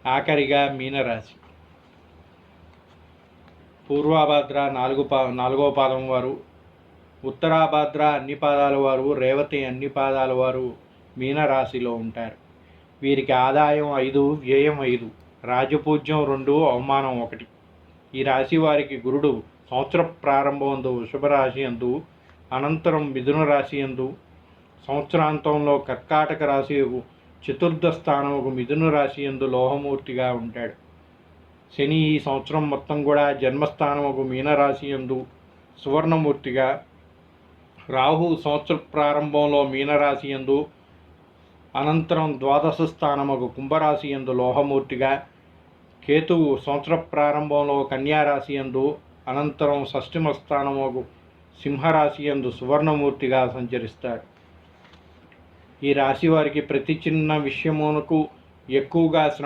ఆఖరిగా మీనరాశి. పూర్వాభాద్ర నాలుగో పాదం వారు, ఉత్తరాభాద్ర అన్ని పాదాల వారు, రేవతి అన్ని పాదాల వారు మీనరాశిలో ఉంటారు. వీరికి ఆదాయం 5, వ్యయం 5, రాజపూజ్యం 2, అవమానం 1. ఈ రాశి వారికి గురుడు సంవత్సర ప్రారంభందు వృషభ రాశి యందు, అనంతరం మిథున రాశి యందు, సంవత్సరాంతంలో కర్కాటక రాశి చతుర్థ స్థానముకు మిథున రాశి యందు లోహమూర్తిగా ఉంటాడు. శని ఈ సంవత్సరం మొత్తం కూడా జన్మస్థానముకు మీనరాశి యందు సువర్ణమూర్తిగా, రాహు సంవత్సర ప్రారంభంలో మీనరాశి యందు, అనంతరం ద్వాదశ స్థానముకు కుంభరాశి యందు లోహమూర్తిగా, కేతువు సంవత్సర ప్రారంభంలో కన్యారాశి యందు, అనంతరం షష్ఠమ స్థానముకు సింహరాశి యందు సువర్ణమూర్తిగా సంచరిస్తాడు. ఈ రాశి వారికి ప్రతి చిన్న విషయమునకు ఎక్కువగా శ్రమ